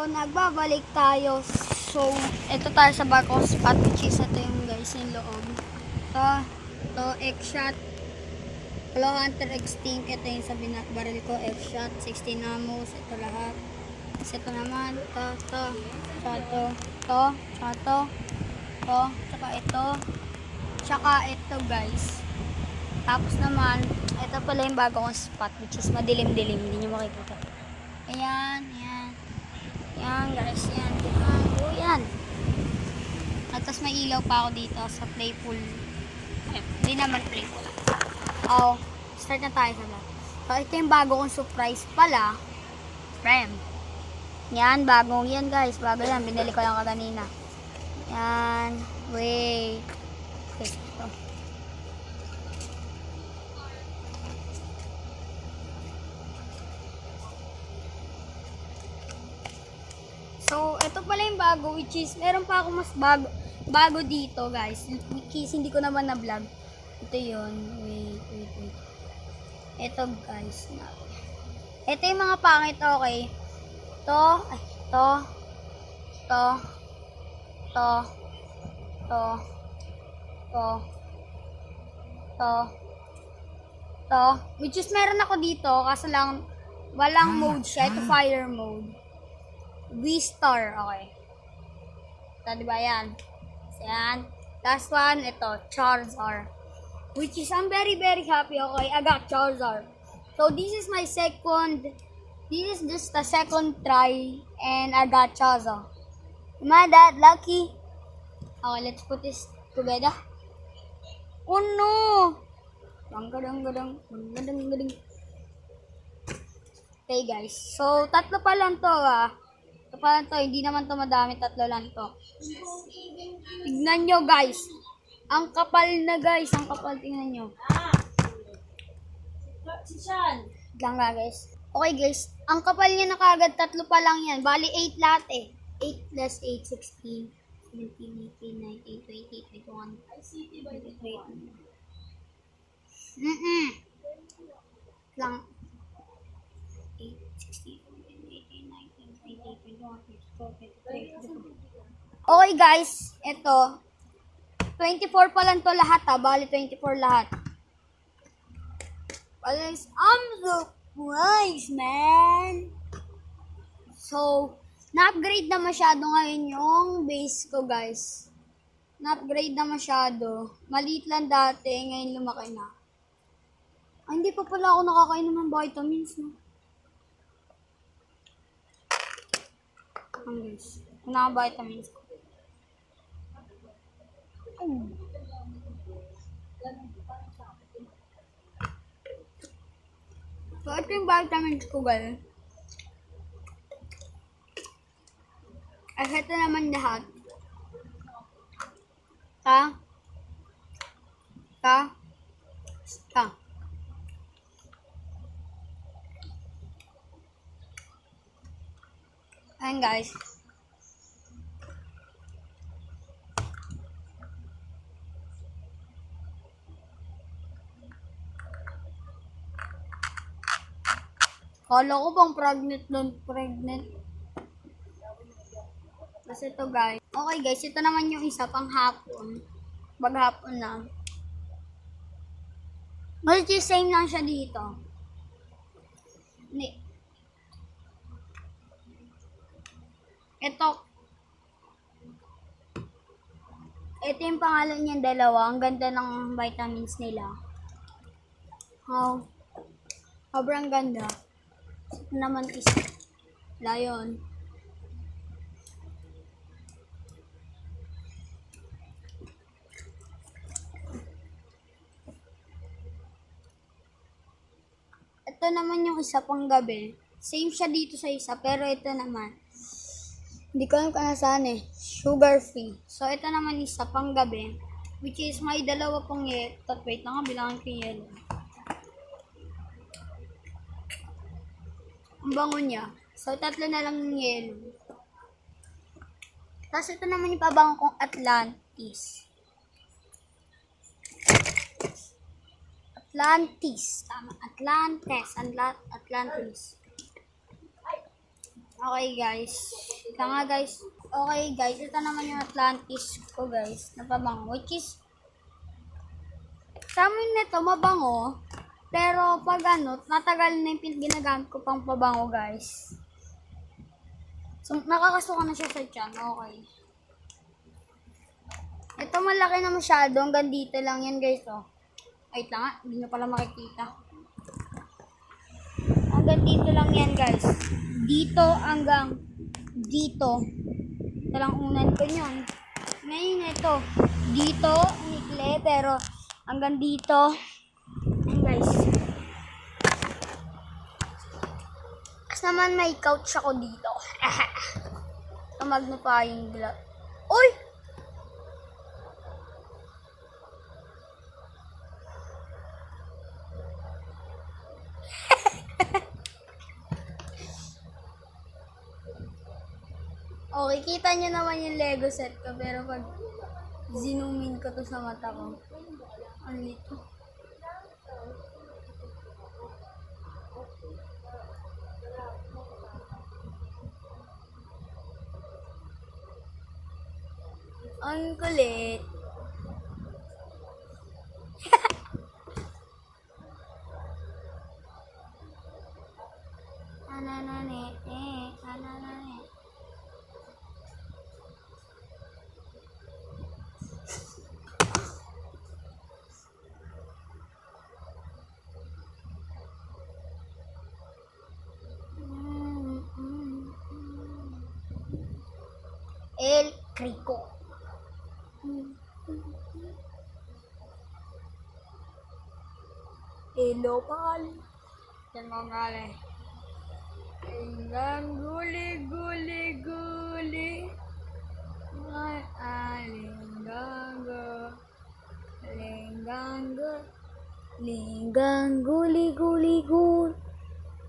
nagbabalik tayo. So, ito tayo sa bago spot, which is ito yung guys yung loob. Ito, X-Shot. Hello Hunter Extinct. Ito yung sa baril ko, X-Shot. 16 ammos. Ito lahat. Tapos ito naman, ito, tsaka ito. Tsaka ito guys. Tapos naman, ito pala yung bago kong spot, which is madilim-dilim. Hindi nyo makikita. Ayan. Yan guys, yan. Yan. At tapos may ilaw pa ako dito sa playful. Hindi naman playful. Start na tayo sa vlog. So, ito yung bago kong surprise pala. Rem. Yan, bagong yan guys. Bago yan. Binili ko lang kanina. Yan. Wait. Okay, ito. So, ito pala yung bago, which is, meron pa ako mas bago dito, guys. Which is, hindi ko naman na-vlog. Ito yun. Wait. Ito, guys. Ito yung mga pangit, okay. To. Which is, meron ako dito, kaso lang, walang mode siya. Ito, fire mode. V-Star, okay. Ito, diba yan? So, yan. Last one, ito, Charizard. Which is, I'm very happy, okay. I got Charizard. So, this is just the second try, and I got Charizard. Am I that lucky? Okay, let's put this together. Oh no! Gadang. Okay, guys. So, tatlo pa lang to, hindi naman to madami, tatlo lang to. Tignan nyo guys. Ang kapal na guys, tingnan nyo. Lang guys. Okay guys, ang kapal niya na kagad, tatlo pa lang yan. Bali 8 lahat 8 plus 8, 16, 17, 18, 19, 20, 21, 22, lang. 8, 16, 18, 19, 20, 21, 22, 23. Okay guys, ito. 24 pa lang to lahat bali 24 lahat. Guys, I'm surprised, man. So, na-upgrade na masyado ngayon yung base ko, guys. Na-upgrade na masyado. Maliit lang dati, ngayon lumaki na. Hindi pa pala ako nakakainom ng vitamins, no? Guys, vitamins ko. So, ito yung vitamins ko, guys. At ito naman lahat. Ayan, guys. Kala ko bang pregnant. Kasi ito guys. Okay guys, ito naman yung isa pang hapon. Maghapon na. Multi same lang siya dito. Ito yung pangalan niyan dalawa. Ang ganda ng vitamins nila. Sobrang ganda. Ito naman is Lion. Ito naman yung isa pang gabi. Same siya dito sa isa, pero ito naman. Hindi ko alam kung nasaan sugar free. So, ito naman isa pang gabi. Which is may dalawa pang yellow. Wait lang bilangin ko yung yellow. Ang bango niya. So, tatlo na lang yung yellow. Tapos ito naman yung pabango kong Atlantis. Tama. Atlantis. Okay, guys. Wait lang nga guys. Okay guys, ito naman yung Atlantis ko guys, na pabango. Which is, sa amin nito mabango. Pero pag ano, natagal na yung ginagamit ko pang pabango guys. So, nakakasuka na siya sa tiyan. Okay. Ito malaki na masyado. Hanggang dito lang yan guys. Oh. Wait lang nga. Hindi nyo pala makikita. Hanggang dito lang yan guys. Dito hanggang dito. Ito lang unan ko yun. Ngayon ito. Dito. Nikle. Pero hanggang dito. Ayan guys. Tapos naman may couch ako dito. Ito magnifying glass. Uy! Okay, kita nyo naman yung Lego set ko. Pero pag zoomin ko to sa mata ko, ano ito? Ang kulit. Ananane, ananane. El Crico. Hello, pal. Yan mga gale. Hanggang guli. Ay, alinggango. Linggang guli.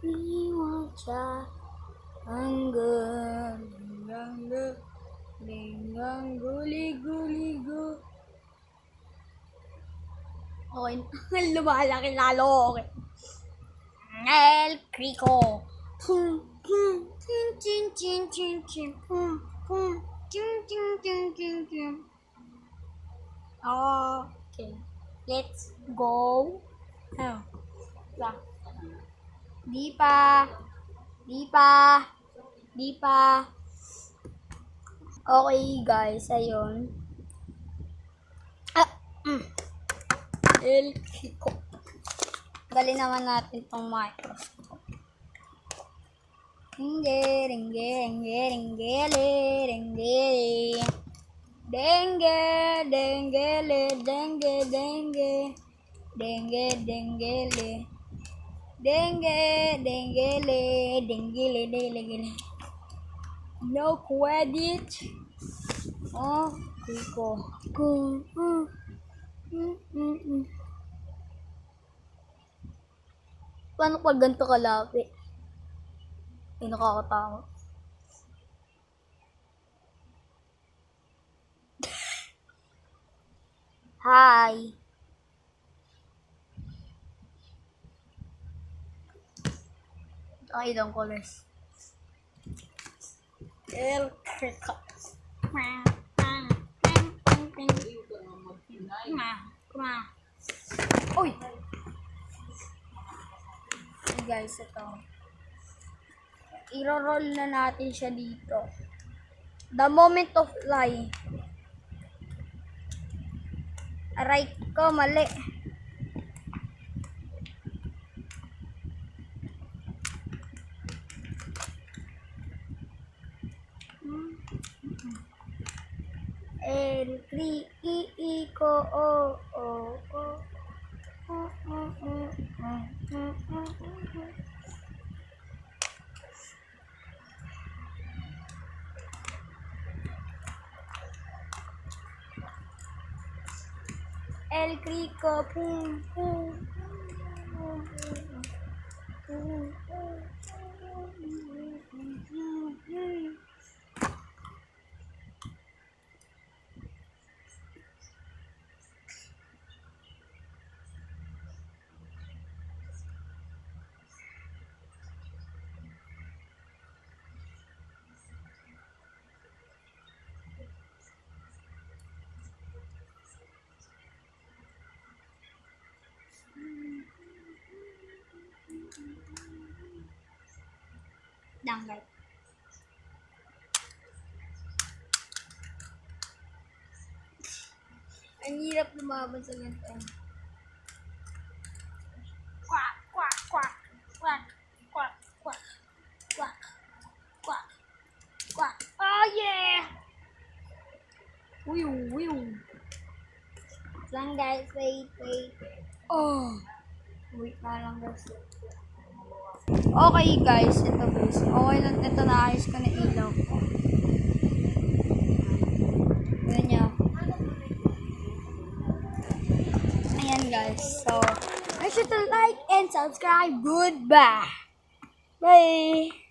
Iwacha. Hanggang linggang guli. Okay, lumalaki lalo. Okay. El Crico. Okay, let's go. Oh. Di pa. Okay guys, ayun. El Crico. Gali naman natin tong microscope. Dengele. No credit. Oh, Crico. Paano pag ganito kalapit? Ay, nakakatakot. Hi. Ay, ilang colors. El Crico. Uy! Hey guys, ito. I-roll na natin siya dito. The moment of lie. Aray ko, mali. El Crico, El Crico, lang guys. Ang hirap lumaban sa ganito. Quack, quack, quack, quack, quack, quack, quack, quack, quack. Oh yeah! Wiyo, wiyo. Lang guys, wait. Oh! Wait na lang guys. Okay guys, ito guys. Okay lang, ito naayos ko na ilaw ko. Ganyan. Ayan guys. So, make sure to like and subscribe. Goodbye. Bye.